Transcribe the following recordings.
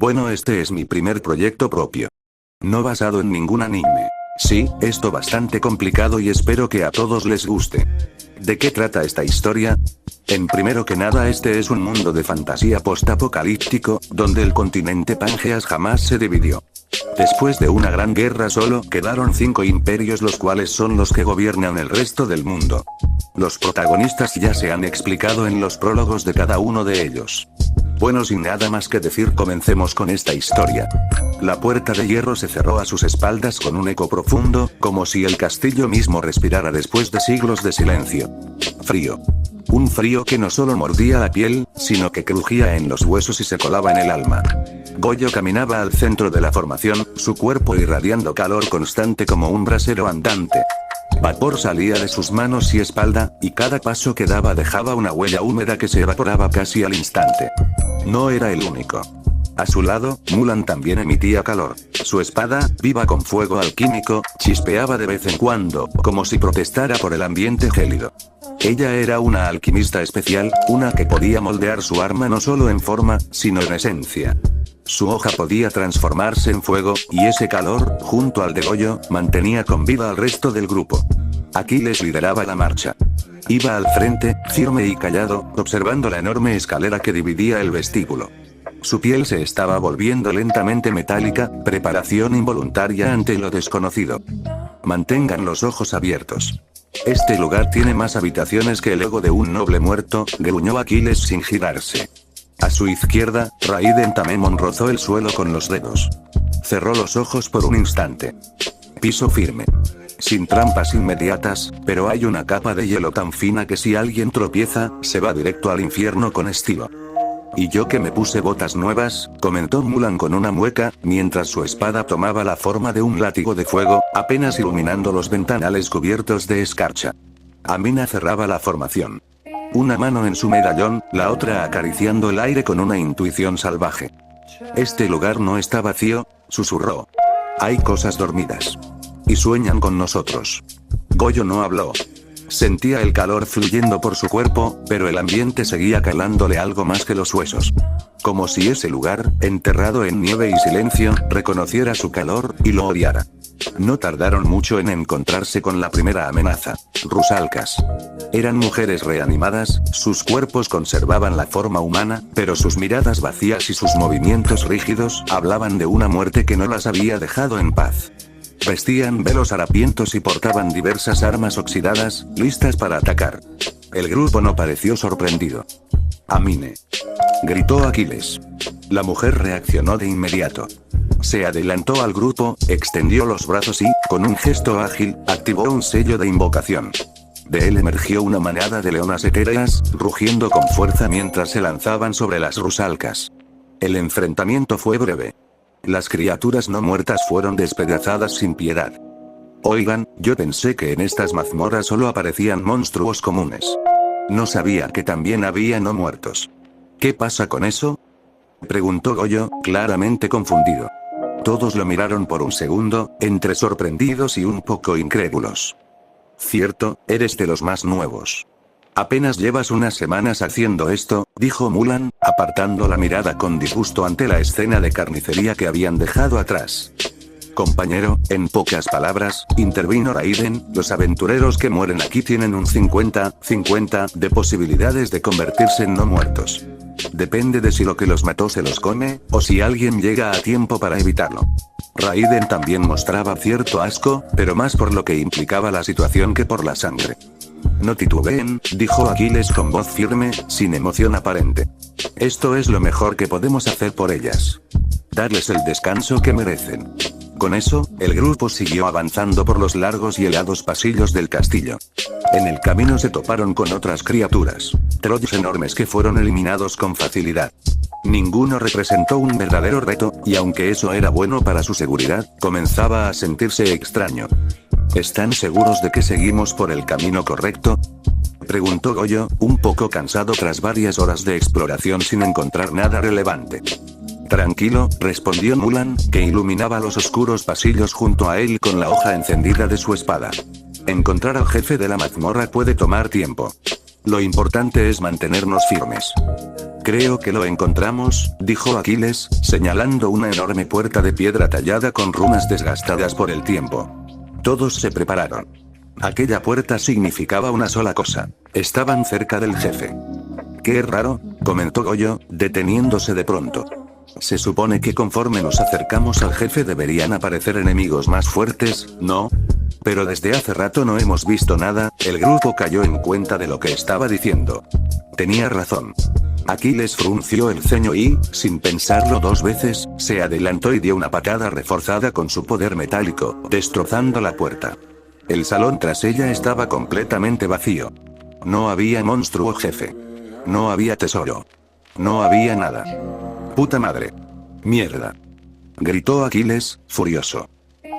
Bueno, este es mi primer proyecto propio. No basado en ningún anime. Sí, esto bastante complicado y espero que a todos les guste. ¿De qué trata esta historia? En primero que nada, este es un mundo de fantasía postapocalíptico, donde el continente Pangeas jamás se dividió. Después de una gran guerra solo quedaron 5 imperios, los cuales son los que gobiernan el resto del mundo. Los protagonistas ya se han explicado en los prólogos de cada uno de ellos. Bueno, sin nada más que decir, comencemos con esta historia. La puerta de hierro se cerró a sus espaldas con un eco profundo, como si el castillo mismo respirara después de siglos de silencio. Frío. Un frío que no solo mordía la piel, sino que crujía en los huesos y se colaba en el alma. Goyo caminaba al centro de la formación, su cuerpo irradiando calor constante como un brasero andante. Vapor salía de sus manos y espalda, y cada paso que daba dejaba una huella húmeda que se evaporaba casi al instante. No era el único. A su lado, Mulan también emitía calor. Su espada, viva con fuego alquímico, chispeaba de vez en cuando, como si protestara por el ambiente gélido. Ella era una alquimista especial, una que podía moldear su arma no solo en forma, sino en esencia. Su hoja podía transformarse en fuego, y ese calor, junto al de Goyo, mantenía con vida al resto del grupo. Aquiles lideraba la marcha. Iba al frente, firme y callado, observando la enorme escalera que dividía el vestíbulo. Su piel se estaba volviendo lentamente metálica, preparación involuntaria ante lo desconocido. Mantengan los ojos abiertos. Este lugar tiene más habitaciones que el ego de un noble muerto, gruñó Aquiles sin girarse. A su izquierda, Raiden Tamemon rozó el suelo con los dedos. Cerró los ojos por un instante. Piso firme. Sin trampas inmediatas, pero hay una capa de hielo tan fina que si alguien tropieza, se va directo al infierno con estilo. Y yo que me puse botas nuevas, comentó Mulan con una mueca, mientras su espada tomaba la forma de un látigo de fuego, apenas iluminando los ventanales cubiertos de escarcha. Amina cerraba la formación. Una mano en su medallón, la otra acariciando el aire con una intuición salvaje. Este lugar no está vacío, susurró. Hay cosas dormidas. Y sueñan con nosotros. Goyo no habló. Sentía el calor fluyendo por su cuerpo, pero el ambiente seguía calándole algo más que los huesos. Como si ese lugar, enterrado en nieve y silencio, reconociera su calor, y lo odiara. No tardaron mucho en encontrarse con la primera amenaza. Rusalkas. Eran mujeres reanimadas, sus cuerpos conservaban la forma humana, pero sus miradas vacías y sus movimientos rígidos, hablaban de una muerte que no las había dejado en paz. Vestían velos harapientos y portaban diversas armas oxidadas, listas para atacar. El grupo no pareció sorprendido. Amine. Gritó Aquiles. La mujer reaccionó de inmediato. Se adelantó al grupo, extendió los brazos y, con un gesto ágil, activó un sello de invocación. De él emergió una manada de leonas etéreas, rugiendo con fuerza mientras se lanzaban sobre las rusalkas. El enfrentamiento fue breve. Las criaturas no muertas fueron despedazadas sin piedad. Oigan, yo pensé que en estas mazmorras solo aparecían monstruos comunes. No sabía que también había no muertos. ¿Qué pasa con eso? Preguntó Goyo, claramente confundido. Todos lo miraron por un segundo, entre sorprendidos y un poco incrédulos. Cierto, eres de los más nuevos. Apenas llevas unas semanas haciendo esto, dijo Mulan, apartando la mirada con disgusto ante la escena de carnicería que habían dejado atrás. Compañero, en pocas palabras, intervino Raiden, los aventureros que mueren aquí tienen un 50-50 de posibilidades de convertirse en no muertos. Depende de si lo que los mató se los come, o si alguien llega a tiempo para evitarlo. Raiden también mostraba cierto asco, pero más por lo que implicaba la situación que por la sangre. No titubeen, dijo Aquiles con voz firme, sin emoción aparente. Esto es lo mejor que podemos hacer por ellas. Darles el descanso que merecen. Con eso, el grupo siguió avanzando por los largos y helados pasillos del castillo. En el camino se toparon con otras criaturas, trolls enormes que fueron eliminados con facilidad. Ninguno representó un verdadero reto, y aunque eso era bueno para su seguridad, comenzaba a sentirse extraño. ¿Están seguros de que seguimos por el camino correcto? Preguntó Goyo, un poco cansado tras varias horas de exploración sin encontrar nada relevante. Tranquilo, respondió Mulan, que iluminaba los oscuros pasillos junto a él con la hoja encendida de su espada. Encontrar al jefe de la mazmorra puede tomar tiempo. Lo importante es mantenernos firmes. Creo que lo encontramos, dijo Aquiles, señalando una enorme puerta de piedra tallada con runas desgastadas por el tiempo. Todos se prepararon. Aquella puerta significaba una sola cosa: estaban cerca del jefe. Qué raro, comentó Goyo, deteniéndose de pronto. Se supone que conforme nos acercamos al jefe deberían aparecer enemigos más fuertes, ¿no? Pero desde hace rato no hemos visto nada. El grupo cayó en cuenta de lo que estaba diciendo. Tenía razón. Aquiles frunció el ceño y, sin pensarlo dos veces, se adelantó y dio una patada reforzada con su poder metálico, destrozando la puerta. El salón tras ella estaba completamente vacío. No había monstruo jefe. No había tesoro. No había nada. ¡Puta madre! ¡Mierda!, gritó Aquiles, furioso.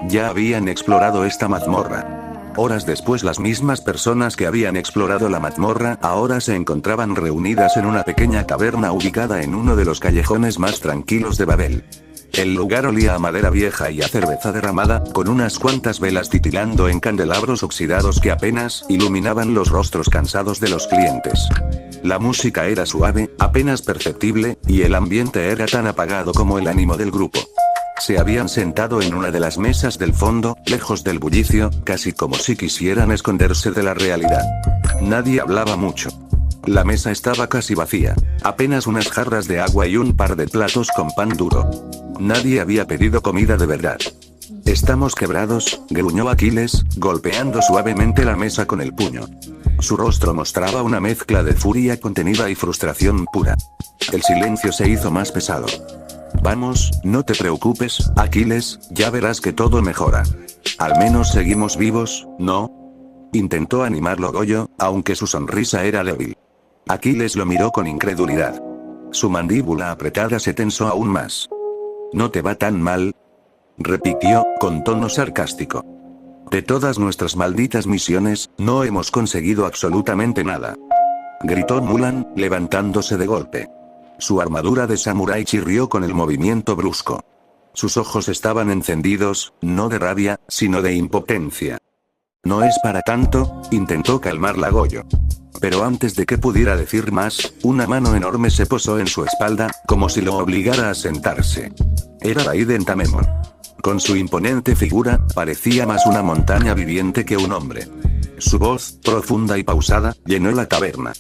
Ya habían explorado esta mazmorra. Horas después las mismas personas que habían explorado la mazmorra ahora se encontraban reunidas en una pequeña caverna ubicada en uno de los callejones más tranquilos de Babel. El lugar olía a madera vieja y a cerveza derramada, con unas cuantas velas titilando en candelabros oxidados que apenas iluminaban los rostros cansados de los clientes. La música era suave, apenas perceptible, y el ambiente era tan apagado como el ánimo del grupo. Se habían sentado en una de las mesas del fondo, lejos del bullicio, casi como si quisieran esconderse de la realidad. Nadie hablaba mucho. La mesa estaba casi vacía. Apenas unas jarras de agua y un par de platos con pan duro. Nadie había pedido comida de verdad. Estamos quebrados, gruñó Aquiles, golpeando suavemente la mesa con el puño. Su rostro mostraba una mezcla de furia contenida y frustración pura. El silencio se hizo más pesado. Vamos, no te preocupes, Aquiles, ya verás que todo mejora. Al menos seguimos vivos, ¿no? Intentó animarlo Goyo, aunque su sonrisa era débil. Aquiles lo miró con incredulidad. Su mandíbula apretada se tensó aún más. ¿No te va tan mal?, repitió, con tono sarcástico. De todas nuestras malditas misiones, no hemos conseguido absolutamente nada, gritó Mulan, levantándose de golpe. Su armadura de samurái chirrió con el movimiento brusco. Sus ojos estaban encendidos, no de rabia, sino de impotencia. No es para tanto, intentó calmarla Goyo. Pero antes de que pudiera decir más, una mano enorme se posó en su espalda, como si lo obligara a sentarse. Era Raiden Tamemon. Con su imponente figura, parecía más una montaña viviente que un hombre. Su voz, profunda y pausada, llenó la taberna.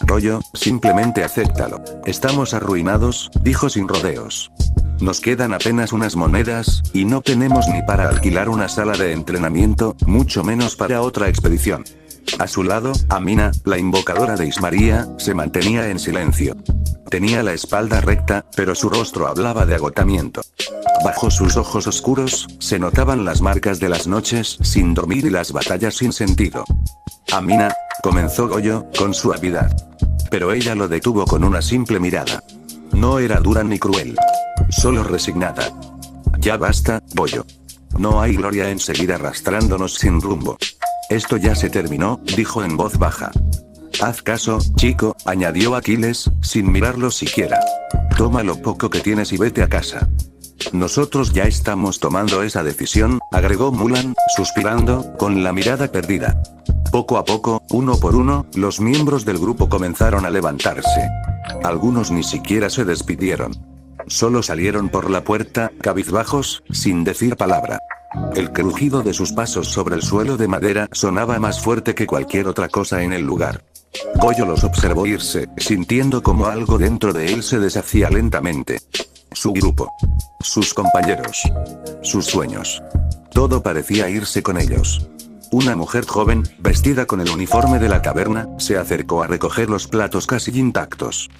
Rollo, simplemente acéptalo. Estamos arruinados, dijo sin rodeos. Nos quedan apenas unas monedas, y no tenemos ni para alquilar una sala de entrenamiento, mucho menos para otra expedición. A su lado, Amina, la invocadora de Ismaría, se mantenía en silencio. Tenía la espalda recta, pero su rostro hablaba de agotamiento. Bajo sus ojos oscuros, se notaban las marcas de las noches sin dormir y las batallas sin sentido. Amina, comenzó Goyo, con suavidad. Pero ella lo detuvo con una simple mirada. No era dura ni cruel. Solo resignada. Ya basta, Goyo. No hay gloria en seguir arrastrándonos sin rumbo. Esto ya se terminó, dijo en voz baja. Haz caso, chico, añadió Aquiles, sin mirarlo siquiera. Toma lo poco que tienes y vete a casa. Nosotros ya estamos tomando esa decisión, agregó Mulan, suspirando, con la mirada perdida. Poco a poco, uno por uno, los miembros del grupo comenzaron a levantarse. Algunos ni siquiera se despidieron. Solo salieron por la puerta, cabizbajos, sin decir palabra. El crujido de sus pasos sobre el suelo de madera sonaba más fuerte que cualquier otra cosa en el lugar. Goyo los observó irse, sintiendo como algo dentro de él se deshacía lentamente. Su grupo. Sus compañeros. Sus sueños. Todo parecía irse con ellos. Una mujer joven, vestida con el uniforme de la taberna, se acercó a recoger los platos casi intactos.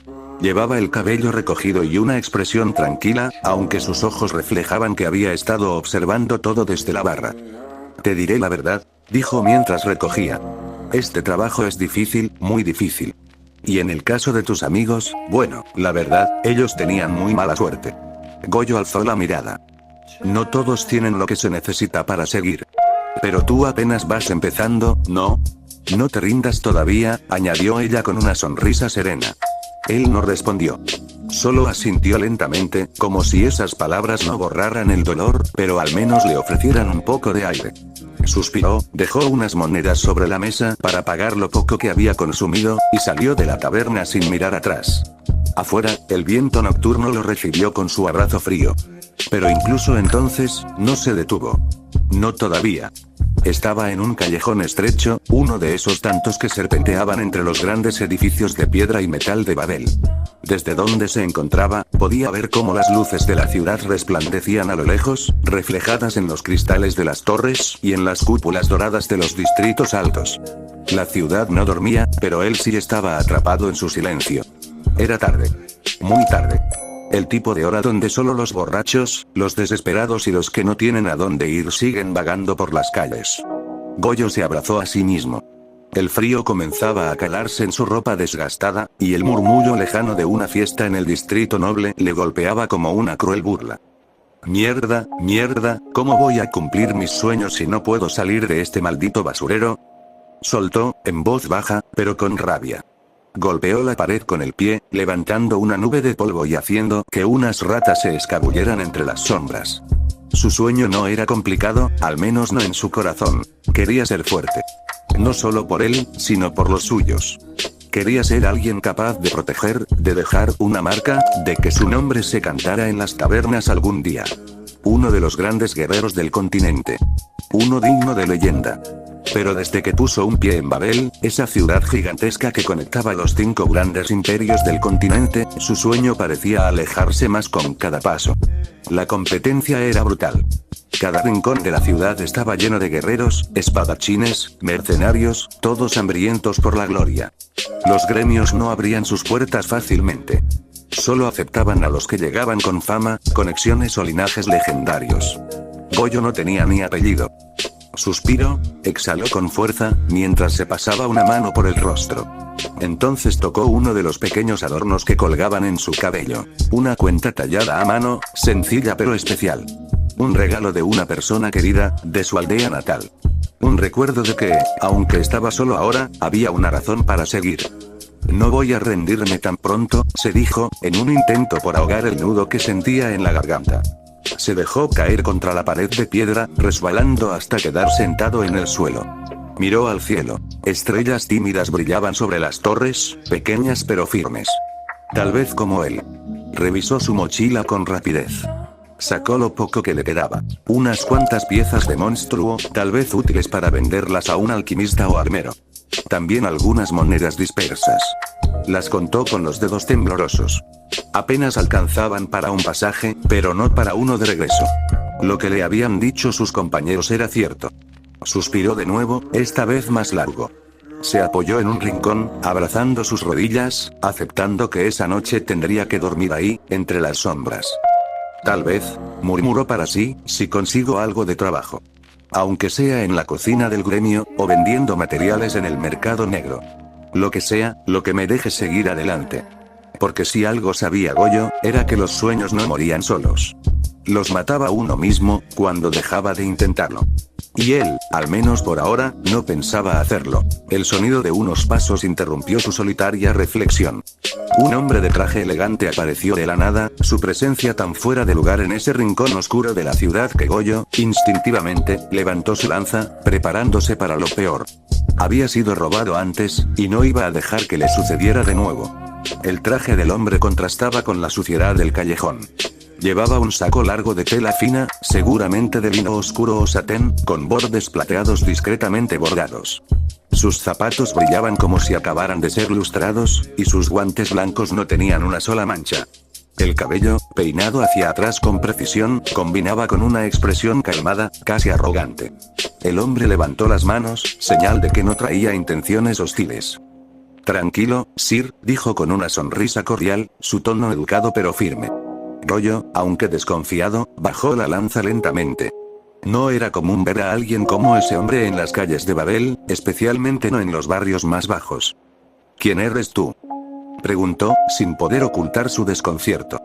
Llevaba el cabello recogido y una expresión tranquila, aunque sus ojos reflejaban que había estado observando todo desde la barra. Te diré la verdad, dijo mientras recogía. Este trabajo es difícil, muy difícil. Y en el caso de tus amigos, bueno, la verdad, ellos tenían muy mala suerte. Goyo alzó la mirada. No todos tienen lo que se necesita para seguir. Pero tú apenas vas empezando, ¿no? No te rindas todavía, añadió ella con una sonrisa serena. Él no respondió. Solo asintió lentamente, como si esas palabras no borraran el dolor, pero al menos le ofrecieran un poco de aire. Suspiró, dejó unas monedas sobre la mesa para pagar lo poco que había consumido, y salió de la taberna sin mirar atrás. Afuera, el viento nocturno lo recibió con su abrazo frío. Pero incluso entonces, no se detuvo. No todavía. Estaba en un callejón estrecho, uno de esos tantos que serpenteaban entre los grandes edificios de piedra y metal de Babel. Desde donde se encontraba, podía ver cómo las luces de la ciudad resplandecían a lo lejos, reflejadas en los cristales de las torres y en las cúpulas doradas de los distritos altos. La ciudad no dormía, pero él sí estaba atrapado en su silencio. Era tarde. Muy tarde. El tipo de hora donde solo los borrachos, los desesperados y los que no tienen a dónde ir siguen vagando por las calles. Goyo se abrazó a sí mismo. El frío comenzaba a calarse en su ropa desgastada, y el murmullo lejano de una fiesta en el distrito noble le golpeaba como una cruel burla. Mierda, mierda, ¿cómo voy a cumplir mis sueños si no puedo salir de este maldito basurero? Soltó, en voz baja, pero con rabia. Golpeó la pared con el pie, levantando una nube de polvo y haciendo que unas ratas se escabulleran entre las sombras. Su sueño no era complicado, al menos no en su corazón. Quería ser fuerte. No solo por él, sino por los suyos. Quería ser alguien capaz de proteger, de dejar una marca, de que su nombre se cantara en las tabernas algún día. Uno de los grandes guerreros del continente. Uno digno de leyenda. Pero desde que puso un pie en Babel, esa ciudad gigantesca que conectaba los 5 grandes imperios del continente, su sueño parecía alejarse más con cada paso. La competencia era brutal. Cada rincón de la ciudad estaba lleno de guerreros, espadachines, mercenarios, todos hambrientos por la gloria. Los gremios no abrían sus puertas fácilmente. Solo aceptaban a los que llegaban con fama, conexiones o linajes legendarios. Goyo no tenía ni apellido. Suspiró, exhaló con fuerza, mientras se pasaba una mano por el rostro. Entonces tocó uno de los pequeños adornos que colgaban en su cabello. Una cuenta tallada a mano, sencilla pero especial. Un regalo de una persona querida, de su aldea natal. Un recuerdo de que, aunque estaba solo ahora, había una razón para seguir. No voy a rendirme tan pronto, se dijo, en un intento por ahogar el nudo que sentía en la garganta. Se dejó caer contra la pared de piedra, resbalando hasta quedar sentado en el suelo. Miró al cielo. Estrellas tímidas brillaban sobre las torres, pequeñas pero firmes. Tal vez como él. Revisó su mochila con rapidez. Sacó lo poco que le quedaba. Unas cuantas piezas de monstruo, tal vez útiles para venderlas a un alquimista o armero. También algunas monedas dispersas. Las contó con los dedos temblorosos. Apenas alcanzaban para un pasaje, pero no para uno de regreso. Lo que le habían dicho sus compañeros era cierto. Suspiró de nuevo, esta vez más largo. Se apoyó en un rincón, abrazando sus rodillas, aceptando que esa noche tendría que dormir ahí, entre las sombras. Tal vez, murmuró para sí, si consigo algo de trabajo. Aunque sea en la cocina del gremio, o vendiendo materiales en el mercado negro. Lo que sea, lo que me deje seguir adelante. Porque si algo sabía Goyo, era que los sueños no morían solos. Los mataba uno mismo, cuando dejaba de intentarlo. Y él, al menos por ahora, no pensaba hacerlo. El sonido de unos pasos interrumpió su solitaria reflexión. Un hombre de traje elegante apareció de la nada, su presencia tan fuera de lugar en ese rincón oscuro de la ciudad que Goyo, instintivamente, levantó su lanza, preparándose para lo peor. Había sido robado antes, y no iba a dejar que le sucediera de nuevo. El traje del hombre contrastaba con la suciedad del callejón. Llevaba un saco largo de tela fina, seguramente de lino oscuro o satén, con bordes plateados discretamente bordados. Sus zapatos brillaban como si acabaran de ser lustrados, y sus guantes blancos no tenían una sola mancha. El cabello, peinado hacia atrás con precisión, combinaba con una expresión calmada, casi arrogante. El hombre levantó las manos, señal de que no traía intenciones hostiles. Tranquilo, Sir, dijo con una sonrisa cordial, su tono educado pero firme. Goyo, aunque desconfiado, bajó la lanza lentamente. No era común ver a alguien como ese hombre en las calles de Babel, especialmente no en los barrios más bajos. ¿Quién eres tú?, preguntó, sin poder ocultar su desconcierto.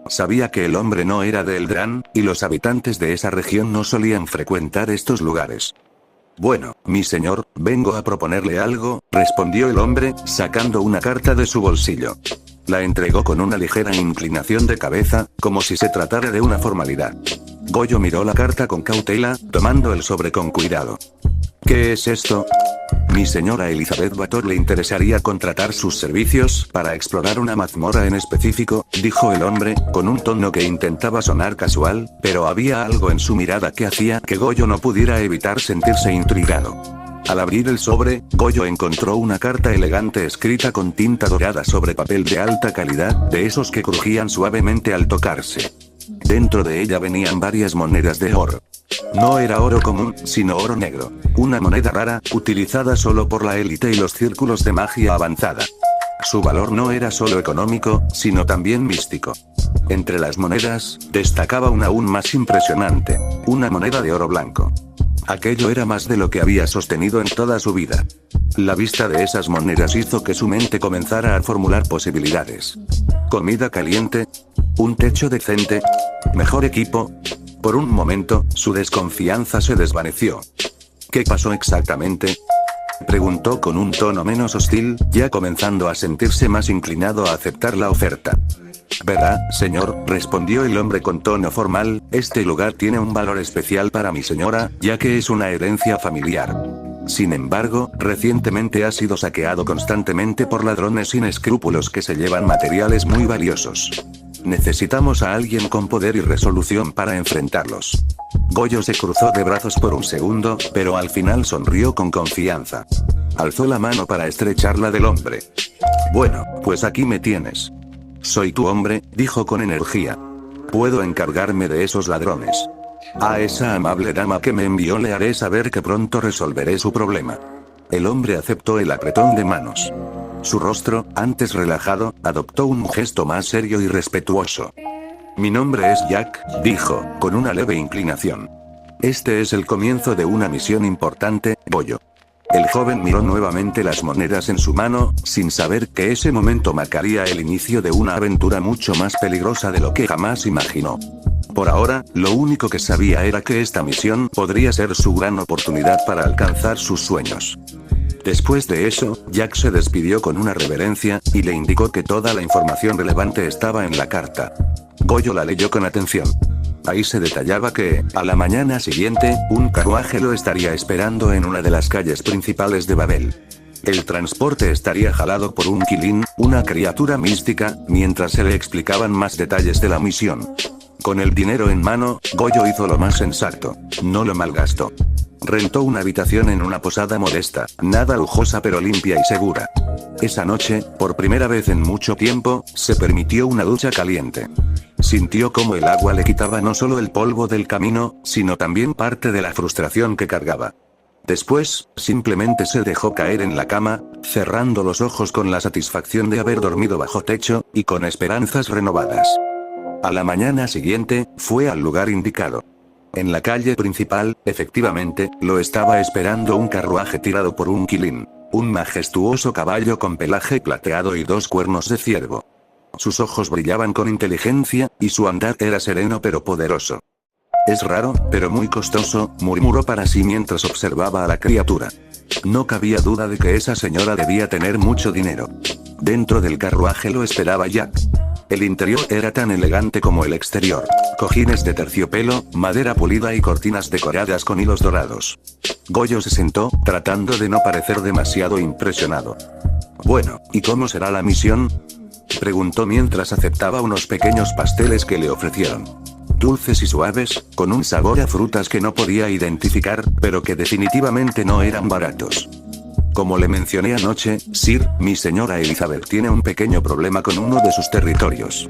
Sabía que el hombre no era de Eldran, y los habitantes de esa región no solían frecuentar estos lugares. Bueno, mi señor, vengo a proponerle algo, respondió el hombre, sacando una carta de su bolsillo. La entregó con una ligera inclinación de cabeza, como si se tratara de una formalidad. Goyo miró la carta con cautela, tomando el sobre con cuidado. ¿Qué es esto?, mi señora Elizabeth Bator le interesaría contratar sus servicios para explorar una mazmorra en específico, dijo el hombre, con un tono que intentaba sonar casual, pero había algo en su mirada que hacía que Goyo no pudiera evitar sentirse intrigado. Al abrir el sobre, Goyo encontró una carta elegante escrita con tinta dorada sobre papel de alta calidad, de esos que crujían suavemente al tocarse. Dentro de ella venían varias monedas de oro. No era oro común, sino oro negro. Una moneda rara, utilizada solo por la élite y los círculos de magia avanzada. Su valor no era solo económico, sino también místico. Entre las monedas, destacaba una aún más impresionante. Una moneda de oro blanco. Aquello era más de lo que había sostenido en toda su vida. La vista de esas monedas hizo que su mente comenzara a formular posibilidades. Comida caliente. Un techo decente. Mejor equipo. Por un momento, su desconfianza se desvaneció. ¿Qué pasó exactamente?, preguntó con un tono menos hostil, ya comenzando a sentirse más inclinado a aceptar la oferta. Verá, señor, respondió el hombre con tono formal, este lugar tiene un valor especial para mi señora, ya que es una herencia familiar. Sin embargo, recientemente ha sido saqueado constantemente por ladrones sin escrúpulos que se llevan materiales muy valiosos. Necesitamos a alguien con poder y resolución para enfrentarlos. Goyo se cruzó de brazos por un segundo, pero al final sonrió con confianza. Alzó la mano para estrecharla del hombre. Bueno, pues aquí me tienes. Soy tu hombre, dijo con energía. Puedo encargarme de esos ladrones. A esa amable dama que me envió le haré saber que pronto resolveré su problema. El hombre aceptó el apretón de manos. Su rostro, antes relajado, adoptó un gesto más serio y respetuoso. Mi nombre es Jack, dijo, con una leve inclinación. Este es el comienzo de una misión importante, Goyo. El joven miró nuevamente las monedas en su mano, sin saber que ese momento marcaría el inicio de una aventura mucho más peligrosa de lo que jamás imaginó. Por ahora, lo único que sabía era que esta misión podría ser su gran oportunidad para alcanzar sus sueños. Después de eso, Jack se despidió con una reverencia, y le indicó que toda la información relevante estaba en la carta. Goyo la leyó con atención. Ahí se detallaba que, a la mañana siguiente, un carruaje lo estaría esperando en una de las calles principales de Babel. El transporte estaría jalado por un Qilin, una criatura mística, mientras se le explicaban más detalles de la misión. Con el dinero en mano, Goyo hizo lo más sensato. No lo malgastó. Rentó una habitación en una posada modesta, nada lujosa pero limpia y segura. Esa noche, por primera vez en mucho tiempo, se permitió una ducha caliente. Sintió cómo el agua le quitaba no solo el polvo del camino, sino también parte de la frustración que cargaba. Después, simplemente se dejó caer en la cama, cerrando los ojos con la satisfacción de haber dormido bajo techo, y con esperanzas renovadas. A la mañana siguiente, fue al lugar indicado. En la calle principal, efectivamente, lo estaba esperando un carruaje tirado por un Qilin. Un majestuoso caballo con pelaje plateado y 2 cuernos de ciervo. Sus ojos brillaban con inteligencia, y su andar era sereno pero poderoso. Es raro, pero muy costoso, murmuró para sí mientras observaba a la criatura. No cabía duda de que esa señora debía tener mucho dinero. Dentro del carruaje lo esperaba Jack. El interior era tan elegante como el exterior. Cojines de terciopelo, madera pulida y cortinas decoradas con hilos dorados. Goyo se sentó, tratando de no parecer demasiado impresionado. Bueno, ¿y cómo será la misión?, preguntó mientras aceptaba unos pequeños pasteles que le ofrecieron. Dulces y suaves, con un sabor a frutas que no podía identificar, pero que definitivamente no eran baratos. Como le mencioné anoche, Sir, mi señora Elizabeth tiene un pequeño problema con uno de sus territorios.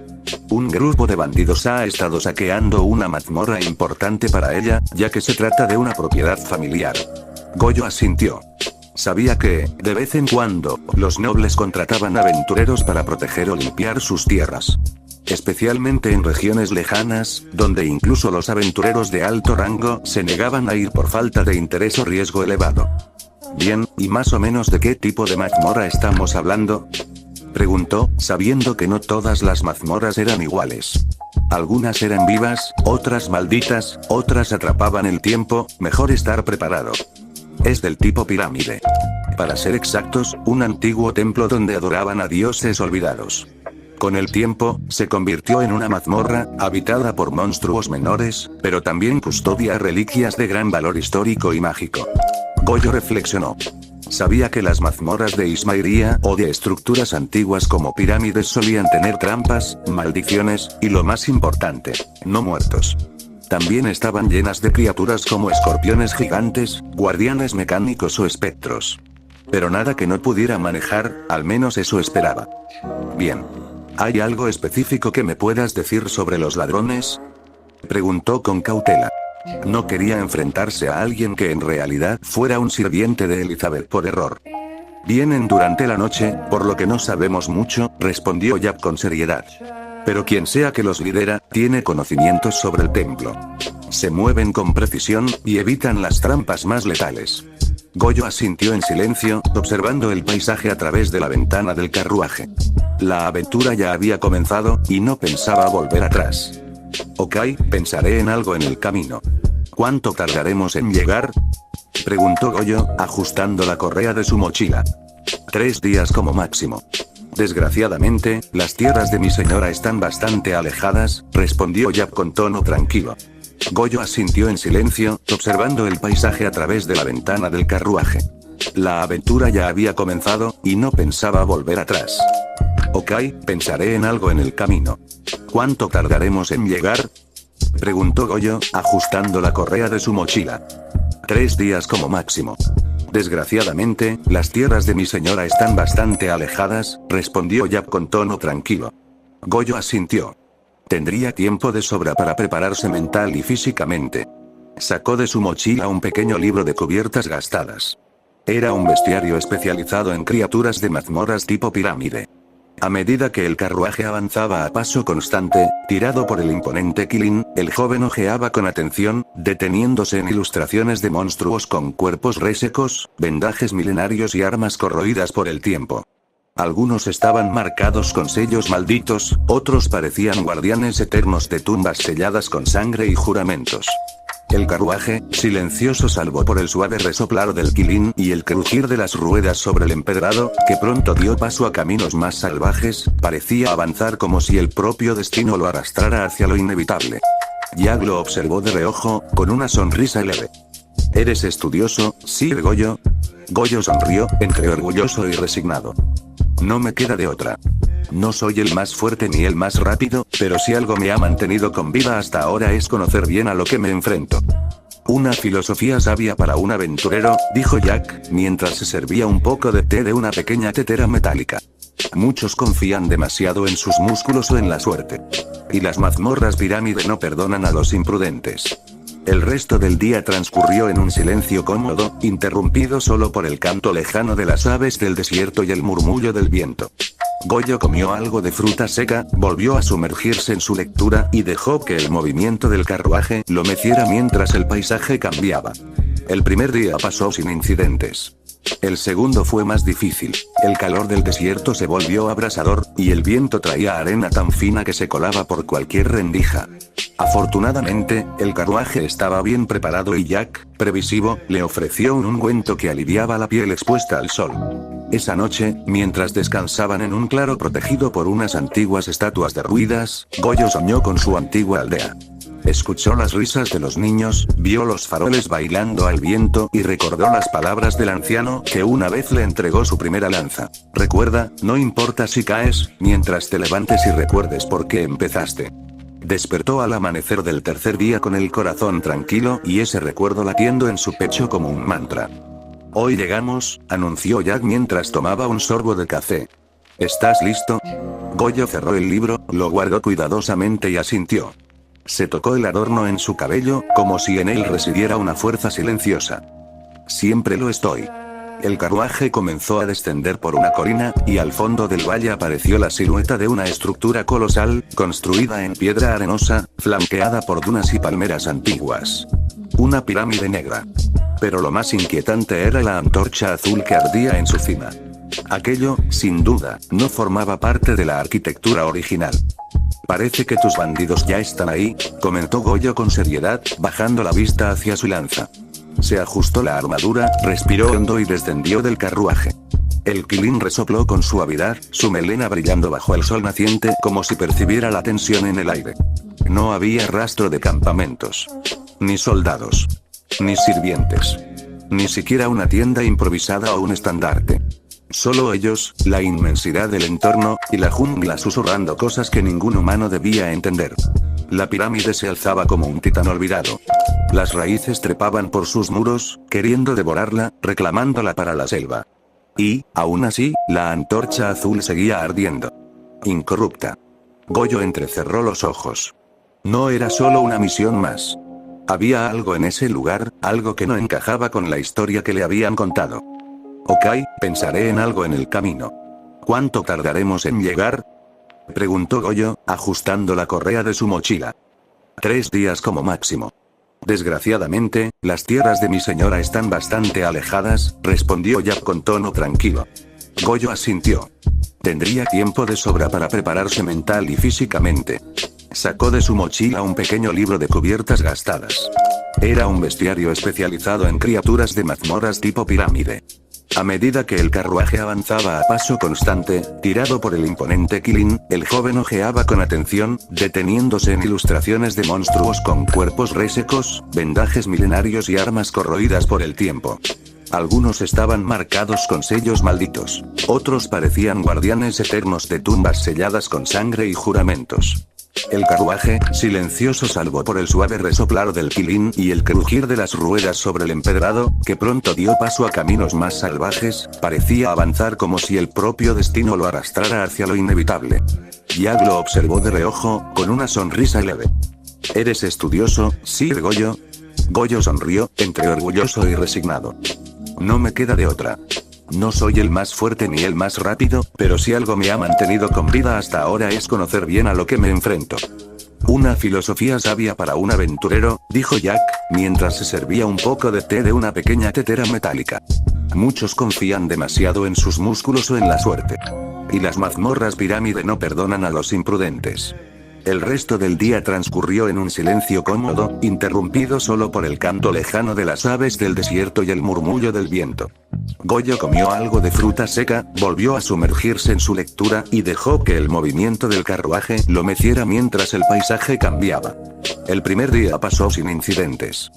Un grupo de bandidos ha estado saqueando una mazmorra importante para ella, ya que se trata de una propiedad familiar. Goyo asintió. Sabía que, de vez en cuando, los nobles contrataban aventureros para proteger o limpiar sus tierras. Especialmente en regiones lejanas, donde incluso los aventureros de alto rango se negaban a ir por falta de interés o riesgo elevado. Bien, ¿y más o menos de qué tipo de mazmorra estamos hablando?, preguntó, sabiendo que no todas las mazmorras eran iguales. Algunas eran vivas, otras malditas, otras atrapaban el tiempo, mejor estar preparado. Es del tipo pirámide. Para ser exactos, un antiguo templo donde adoraban a dioses olvidados. Con el tiempo, se convirtió en una mazmorra, habitada por monstruos menores, pero también custodia reliquias de gran valor histórico y mágico. Goyo reflexionó. Sabía que las mazmorras de Ismairía o de estructuras antiguas como pirámides solían tener trampas, maldiciones, y lo más importante, no muertos. También estaban llenas de criaturas como escorpiones gigantes, guardianes mecánicos o espectros. Pero nada que no pudiera manejar, al menos eso esperaba. Bien. ¿Hay algo específico que me puedas decir sobre los ladrones? Preguntó con cautela. No quería enfrentarse a alguien que en realidad fuera un sirviente de Elizabeth por error. Vienen durante la noche, por lo que no sabemos mucho, respondió Jack con seriedad. Pero quien sea que los lidera, tiene conocimientos sobre el templo. Se mueven con precisión, y evitan las trampas más letales. Goyo asintió en silencio, observando el paisaje a través de la ventana del carruaje. La aventura ya había comenzado, y no pensaba volver atrás. Ok, pensaré en algo en el camino. ¿Cuánto tardaremos en llegar? Preguntó Goyo, ajustando la correa de su mochila. 3 días como máximo. Desgraciadamente, las tierras de mi señora están bastante alejadas, respondió Jack con tono tranquilo. Goyo asintió en silencio, observando el paisaje a través de la ventana del carruaje. La aventura ya había comenzado, y no pensaba volver atrás. Ok, pensaré en algo en el camino. ¿Cuánto tardaremos en llegar? Preguntó Goyo, ajustando la correa de su mochila. 3 días como máximo. Desgraciadamente, las tierras de mi señora están bastante alejadas, respondió Jack con tono tranquilo. Goyo asintió. Tendría tiempo de sobra para prepararse mental y físicamente. Sacó de su mochila un pequeño libro de cubiertas gastadas. Era un bestiario especializado en criaturas de mazmorras tipo pirámide. A medida que el carruaje avanzaba a paso constante, tirado por el imponente Killin, el joven ojeaba con atención, deteniéndose en ilustraciones de monstruos con cuerpos resecos, vendajes milenarios y armas corroídas por el tiempo. Algunos estaban marcados con sellos malditos, otros parecían guardianes eternos de tumbas selladas con sangre y juramentos. El carruaje, silencioso salvo por el suave resoplar del Killin y el crujir de las ruedas sobre el empedrado, que pronto dio paso a caminos más salvajes, parecía avanzar como si el propio destino lo arrastrara hacia lo inevitable. Jack lo observó de reojo, con una sonrisa leve. ¿Eres estudioso, Sir Goyo? Goyo sonrió, entre orgulloso y resignado. No me queda de otra. No soy el más fuerte ni el más rápido, pero si algo me ha mantenido con vida hasta ahora es conocer bien a lo que me enfrento. Una filosofía sabia para un aventurero, dijo Jack, mientras se servía un poco de té de una pequeña tetera metálica. Muchos confían demasiado en sus músculos o en la suerte. Y las mazmorras pirámide no perdonan a los imprudentes. El resto del día transcurrió en un silencio cómodo, interrumpido solo por el canto lejano de las aves del desierto y el murmullo del viento. Goyo comió algo de fruta seca, volvió a sumergirse en su lectura, y dejó que el movimiento del carruaje lo meciera mientras el paisaje cambiaba. El primer día pasó sin incidentes. El segundo fue más difícil. El calor del desierto se volvió abrasador, y el viento traía arena tan fina que se colaba por cualquier rendija. Afortunadamente, el carruaje estaba bien preparado y Jack, previsivo, le ofreció un ungüento que aliviaba la piel expuesta al sol. Esa noche, mientras descansaban en un claro protegido por unas antiguas estatuas derruidas, Goyo soñó con su antigua aldea. Escuchó las risas de los niños, vio los faroles bailando al viento y recordó las palabras del anciano que una vez le entregó su primera lanza. Recuerda, no importa si caes, mientras te levantes y recuerdes por qué empezaste. Despertó al amanecer del tercer día con el corazón tranquilo y ese recuerdo latiendo en su pecho como un mantra. Hoy llegamos, anunció Jack mientras tomaba un sorbo de café. ¿Estás listo? Goyo cerró el libro, lo guardó cuidadosamente y asintió. Se tocó el adorno en su cabello, como si en él residiera una fuerza silenciosa. Siempre lo estoy. El carruaje comenzó a descender por una colina, y al fondo del valle apareció la silueta de una estructura colosal, construida en piedra arenosa, flanqueada por dunas y palmeras antiguas. Una pirámide negra. Pero lo más inquietante era la antorcha azul que ardía en su cima. Aquello, sin duda, no formaba parte de la arquitectura original. Parece que tus bandidos ya están ahí, comentó Goyo con seriedad, bajando la vista hacia su lanza. Se ajustó la armadura, respiró hondo y descendió del carruaje. El Killin resopló con suavidad, su melena brillando bajo el sol naciente como si percibiera la tensión en el aire. No había rastro de campamentos. Ni soldados. Ni sirvientes. Ni siquiera una tienda improvisada o un estandarte. Solo ellos, la inmensidad del entorno, y la jungla susurrando cosas que ningún humano debía entender. La pirámide se alzaba como un titán olvidado. Las raíces trepaban por sus muros, queriendo devorarla, reclamándola para la selva. Y, aún así, la antorcha azul seguía ardiendo. Incorrupta. Goyo entrecerró los ojos. No era solo una misión más. Había algo en ese lugar, algo que no encajaba con la historia que le habían contado. Ok, pensaré en algo en el camino. ¿Cuánto tardaremos en llegar?, preguntó Goyo, ajustando la correa de su mochila. 3 días como máximo. Desgraciadamente, las tierras de mi señora están bastante alejadas, respondió Jack con tono tranquilo. Goyo asintió. Tendría tiempo de sobra para prepararse mental y físicamente. Sacó de su mochila un pequeño libro de cubiertas gastadas. Era un bestiario especializado en criaturas de mazmorras tipo pirámide. A medida que el carruaje avanzaba a paso constante, tirado por el imponente Kilin, el joven ojeaba con atención, deteniéndose en ilustraciones de monstruos con cuerpos resecos, vendajes milenarios y armas corroídas por el tiempo. Algunos estaban marcados con sellos malditos. Otros parecían guardianes eternos de tumbas selladas con sangre y juramentos. El carruaje, silencioso salvo por el suave resoplar del quilín y el crujir de las ruedas sobre el empedrado, que pronto dio paso a caminos más salvajes, parecía avanzar como si el propio destino lo arrastrara hacia lo inevitable. Jack lo observó de reojo, con una sonrisa leve. ¿Eres estudioso, Sir Goyo? Goyo sonrió, entre orgulloso y resignado. No me queda de otra. No soy el más fuerte ni el más rápido, pero si algo me ha mantenido con vida hasta ahora es conocer bien a lo que me enfrento. Una filosofía sabia para un aventurero, dijo Jack, mientras se servía un poco de té de una pequeña tetera metálica. Muchos confían demasiado en sus músculos o en la suerte. Y las mazmorras pirámide no perdonan a los imprudentes. El resto del día transcurrió en un silencio cómodo, interrumpido solo por el canto lejano de las aves del desierto y el murmullo del viento. Goyo comió algo de fruta seca, volvió a sumergirse en su lectura y dejó que el movimiento del carruaje lo meciera mientras el paisaje cambiaba. El primer día pasó sin incidentes.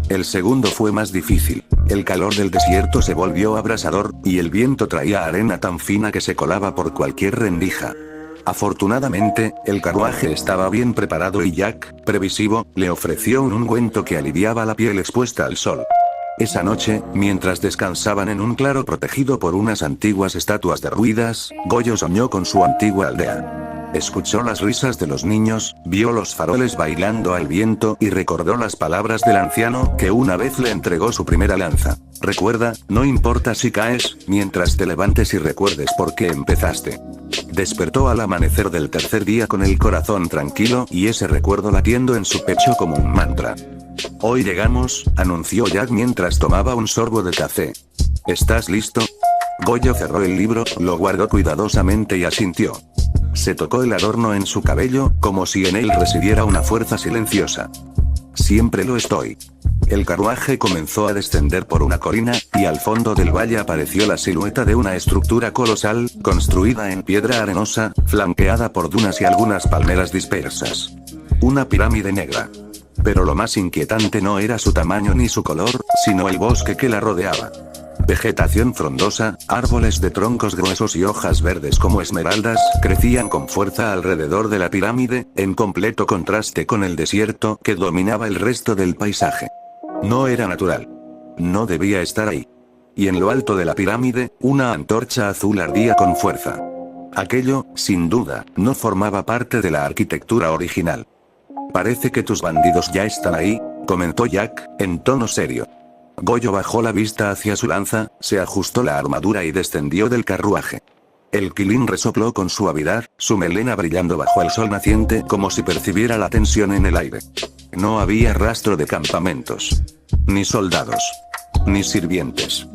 El segundo fue más difícil. El calor del desierto se volvió abrasador, y el viento traía arena tan fina que se colaba por cualquier rendija. Afortunadamente, el carruaje estaba bien preparado y Jack, previsivo, le ofreció un ungüento que aliviaba la piel expuesta al sol. Esa noche, mientras descansaban en un claro protegido por unas antiguas estatuas derruidas, Goyo soñó con su antigua aldea. Escuchó las risas de los niños, vio los faroles bailando al viento y recordó las palabras del anciano que una vez le entregó su primera lanza. Recuerda, no importa si caes, mientras te levantes y recuerdes por qué empezaste. Despertó al amanecer del tercer día con el corazón tranquilo y ese recuerdo latiendo en su pecho como un mantra. Hoy llegamos, anunció Jack mientras tomaba un sorbo de café. ¿Estás listo? Goyo cerró el libro, lo guardó cuidadosamente y asintió. Se tocó el adorno en su cabello, como si en él residiera una fuerza silenciosa. Siempre lo estoy. El carruaje comenzó a descender por una colina, y al fondo del valle apareció la silueta de una estructura colosal, construida en piedra arenosa, flanqueada por dunas y algunas palmeras dispersas. Una pirámide negra. Pero lo más inquietante no era su tamaño ni su color, sino el bosque que la rodeaba. Vegetación frondosa, árboles de troncos gruesos y hojas verdes como esmeraldas, crecían con fuerza alrededor de la pirámide, en completo contraste con el desierto que dominaba el resto del paisaje. No era natural. No debía estar ahí. Y en lo alto de la pirámide, una antorcha azul ardía con fuerza. Aquello, sin duda, no formaba parte de la arquitectura original. Parece que tus bandidos ya están ahí, comentó Jack, en tono serio. Goyo bajó la vista hacia su lanza, se ajustó la armadura y descendió del carruaje. El quilín resopló con suavidad, su melena brillando bajo el sol naciente como si percibiera la tensión en el aire. No había rastro de campamentos. Ni soldados. Ni sirvientes.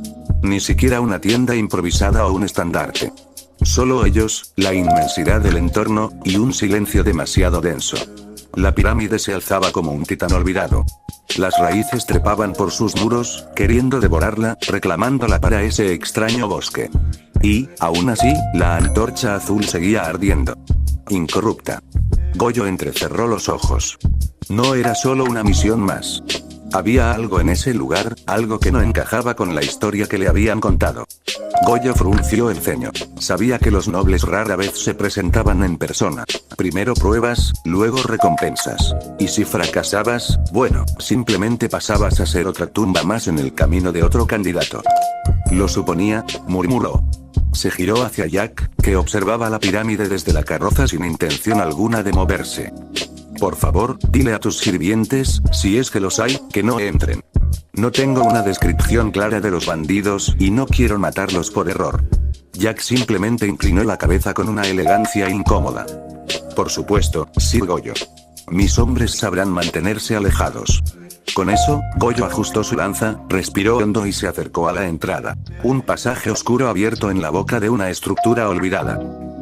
Ni siquiera una tienda improvisada o un estandarte. Solo ellos, la inmensidad del entorno, y un silencio demasiado denso. La pirámide se alzaba como un titán olvidado. Las raíces trepaban por sus muros, queriendo devorarla, reclamándola para ese extraño bosque. Y, aún así, la antorcha azul seguía ardiendo. Incorrupta. Goyo entrecerró los ojos. No era solo una misión más. Había algo en ese lugar, algo que no encajaba con la historia que le habían contado. Goyo frunció el ceño. Sabía que los nobles rara vez se presentaban en persona. Primero pruebas, luego recompensas. Y si fracasabas, bueno, simplemente pasabas a ser otra tumba más en el camino de otro candidato. Lo suponía, murmuró. Se giró hacia Jack, que observaba la pirámide desde la carroza sin intención alguna de moverse. Por favor, dile a tus sirvientes, si es que los hay, que no entren. No tengo una descripción clara de los bandidos, y no quiero matarlos por error. Jack simplemente inclinó la cabeza con una elegancia incómoda. Por supuesto, Sir Goyo. Mis hombres sabrán mantenerse alejados. Con eso, Goyo ajustó su lanza, respiró hondo y se acercó a la entrada. Un pasaje oscuro abierto en la boca de una estructura olvidada.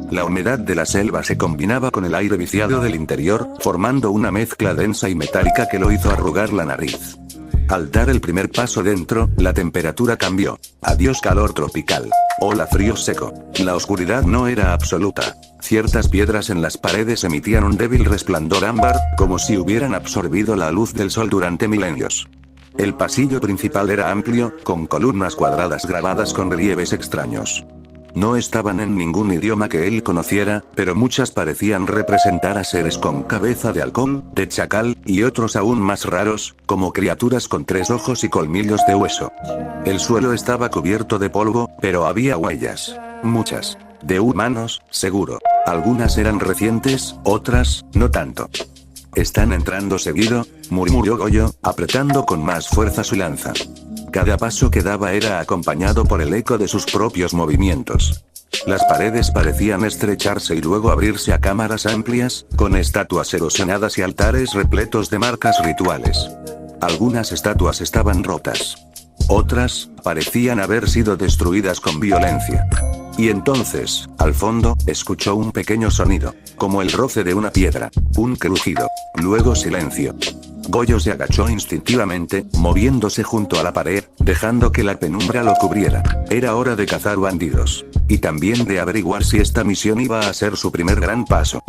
La humedad de la selva se combinaba con el aire viciado del interior, formando una mezcla densa y metálica que lo hizo arrugar la nariz. Al dar el primer paso dentro, la temperatura cambió. Adiós calor tropical. Hola frío seco. La oscuridad no era absoluta. Ciertas piedras en las paredes emitían un débil resplandor ámbar, como si hubieran absorbido la luz del sol durante milenios. El pasillo principal era amplio, con columnas cuadradas grabadas con relieves extraños. No estaban en ningún idioma que él conociera, pero muchas parecían representar a seres con cabeza de halcón, de chacal, y otros aún más raros, como criaturas con 3 ojos y colmillos de hueso. El suelo estaba cubierto de polvo, pero había huellas. Muchas. De humanos, seguro. Algunas eran recientes, otras, no tanto. ¿Están entrando seguido?, murmuró Goyo, apretando con más fuerza su lanza. Cada paso que daba era acompañado por el eco de sus propios movimientos. Las paredes parecían estrecharse y luego abrirse a cámaras amplias, con estatuas erosionadas y altares repletos de marcas rituales. Algunas estatuas estaban rotas. Otras, parecían haber sido destruidas con violencia. Y entonces, al fondo, escuchó un pequeño sonido, como el roce de una piedra, un crujido, luego silencio. Goyo se agachó instintivamente, moviéndose junto a la pared, dejando que la penumbra lo cubriera. Era hora de cazar bandidos. Y también de averiguar si esta misión iba a ser su primer gran paso.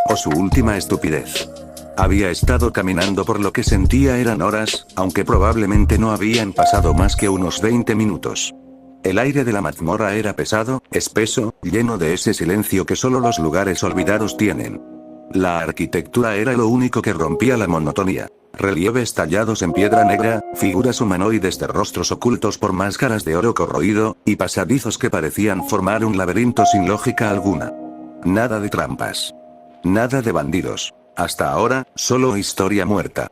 O su última estupidez. Había estado caminando por lo que sentía eran horas, aunque probablemente no habían pasado más que unos 20 minutos. El aire de la mazmorra era pesado, espeso, lleno de ese silencio que solo los lugares olvidados tienen. La arquitectura era lo único que rompía la monotonía. Relieves tallados en piedra negra, figuras humanoides de rostros ocultos por máscaras de oro corroído, y pasadizos que parecían formar un laberinto sin lógica alguna. Nada de trampas. Nada de bandidos. Hasta ahora, solo historia muerta.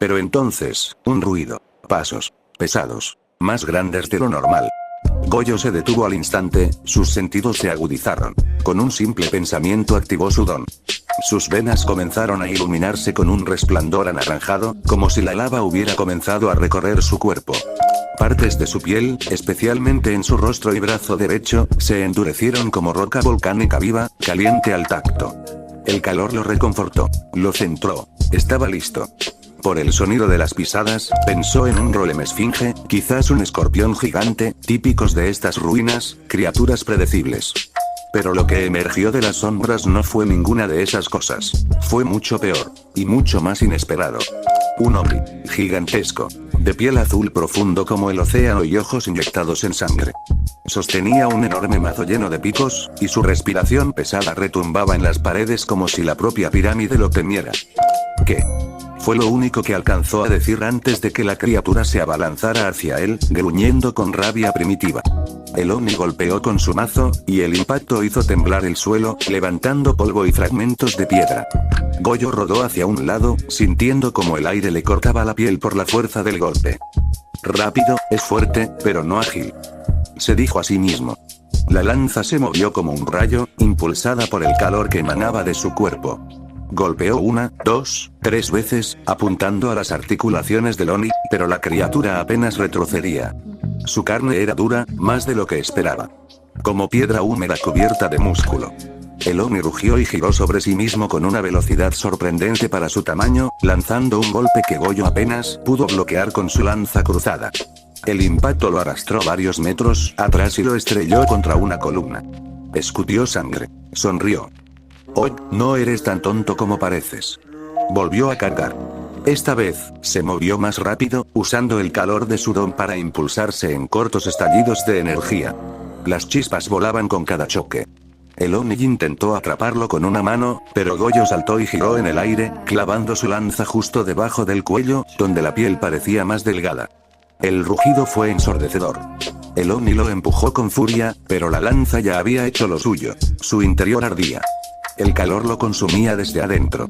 Pero entonces, un ruido. Pasos. Pesados. Más grandes de lo normal. Goyo se detuvo al instante, sus sentidos se agudizaron. Con un simple pensamiento activó su don. Sus venas comenzaron a iluminarse con un resplandor anaranjado, como si la lava hubiera comenzado a recorrer su cuerpo. Partes de su piel, especialmente en su rostro y brazo derecho, se endurecieron como roca volcánica viva, caliente al tacto. El calor lo reconfortó, lo centró. Estaba listo. Por el sonido de las pisadas, pensó en un golem esfinge, quizás un escorpión gigante, típicos de estas ruinas, criaturas predecibles. Pero lo que emergió de las sombras no fue ninguna de esas cosas. Fue mucho peor, y mucho más inesperado. Un hombre, gigantesco, de piel azul profundo como el océano y ojos inyectados en sangre. Sostenía un enorme mazo lleno de picos, y su respiración pesada retumbaba en las paredes como si la propia pirámide lo temiera. ¿Qué? Fue lo único que alcanzó a decir antes de que la criatura se abalanzara hacia él, gruñendo con rabia primitiva. El Oni golpeó con su mazo, y el impacto hizo temblar el suelo, levantando polvo y fragmentos de piedra. Goyo rodó hacia un lado, sintiendo como el aire le cortaba la piel por la fuerza del golpe. Rápido, es fuerte, pero no ágil. Se dijo a sí mismo. La lanza se movió como un rayo, impulsada por el calor que emanaba de su cuerpo. Golpeó 1, 2, 3 veces, apuntando a las articulaciones del Oni, pero la criatura apenas retrocedía. Su carne era dura, más de lo que esperaba. Como piedra húmeda cubierta de músculo. El Oni rugió y giró sobre sí mismo con una velocidad sorprendente para su tamaño, lanzando un golpe que Goyo apenas pudo bloquear con su lanza cruzada. El impacto lo arrastró varios metros atrás y lo estrelló contra una columna. Escupió sangre. Sonrió. Oh, no eres tan tonto como pareces. Volvió a cargar. Esta vez, se movió más rápido, usando el calor de su don para impulsarse en cortos estallidos de energía. Las chispas volaban con cada choque. El Oni intentó atraparlo con una mano, pero Goyo saltó y giró en el aire, clavando su lanza justo debajo del cuello, donde la piel parecía más delgada. El rugido fue ensordecedor. El Oni lo empujó con furia, pero la lanza ya había hecho lo suyo. Su interior ardía. El calor lo consumía desde adentro.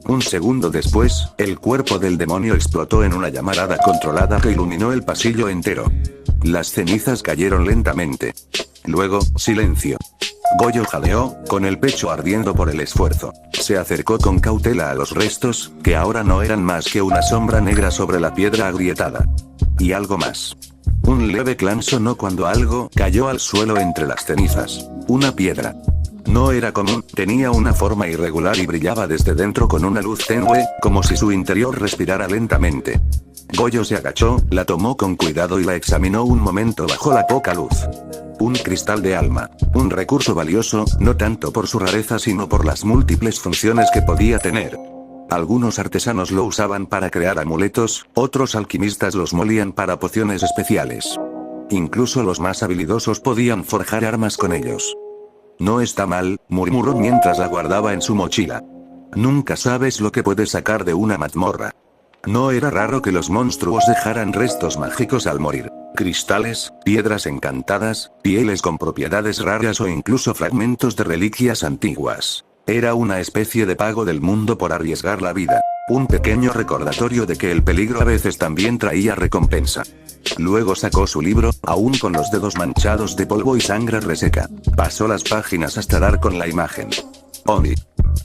Un segundo después, el cuerpo del demonio explotó en una llamarada controlada que iluminó el pasillo entero. Las cenizas cayeron lentamente. Luego, silencio. Goyo jadeó, con el pecho ardiendo por el esfuerzo. Se acercó con cautela a los restos, que ahora no eran más que una sombra negra sobre la piedra agrietada. Y algo más. Un leve clan sonó cuando algo cayó al suelo entre las cenizas. Una piedra. No era común, tenía una forma irregular y brillaba desde dentro con una luz tenue, como si su interior respirara lentamente. Goyo se agachó, la tomó con cuidado y la examinó un momento bajo la poca luz. Un cristal de alma. Un recurso valioso, no tanto por su rareza sino por las múltiples funciones que podía tener. Algunos artesanos lo usaban para crear amuletos, otros alquimistas los molían para pociones especiales. Incluso los más habilidosos podían forjar armas con ellos. No está mal, murmuró mientras la guardaba en su mochila. Nunca sabes lo que puedes sacar de una mazmorra. No era raro que los monstruos dejaran restos mágicos al morir. Cristales, piedras encantadas, pieles con propiedades raras o incluso fragmentos de reliquias antiguas. Era una especie de pago del mundo por arriesgar la vida. Un pequeño recordatorio de que el peligro a veces también traía recompensa. Luego sacó su libro, aún con los dedos manchados de polvo y sangre reseca. Pasó las páginas hasta dar con la imagen. Oni.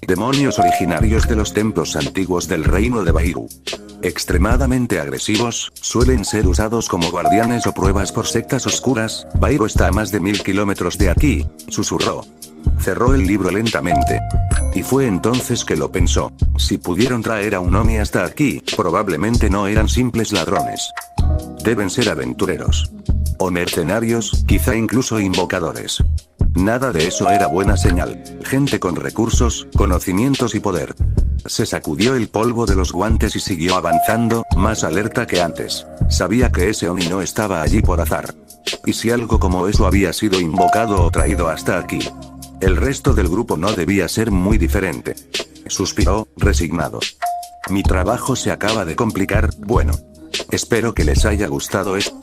Demonios originarios de los templos antiguos del reino de Bairu. Extremadamente agresivos, suelen ser usados como guardianes o pruebas por sectas oscuras. Bairu está a más de 1000 kilómetros de aquí, susurró. Cerró el libro lentamente. Y fue entonces que lo pensó. Si pudieron traer a un Oni hasta aquí, probablemente no eran simples ladrones. Deben ser aventureros. O mercenarios, quizá incluso invocadores. Nada de eso era buena señal. Gente con recursos, conocimientos y poder. Se sacudió el polvo de los guantes y siguió avanzando, más alerta que antes. Sabía que ese Oni no estaba allí por azar. ¿Y si algo como eso había sido invocado o traído hasta aquí? El resto del grupo no debía ser muy diferente. Suspiró, resignado. Mi trabajo se acaba de complicar, bueno. Espero que les haya gustado esto.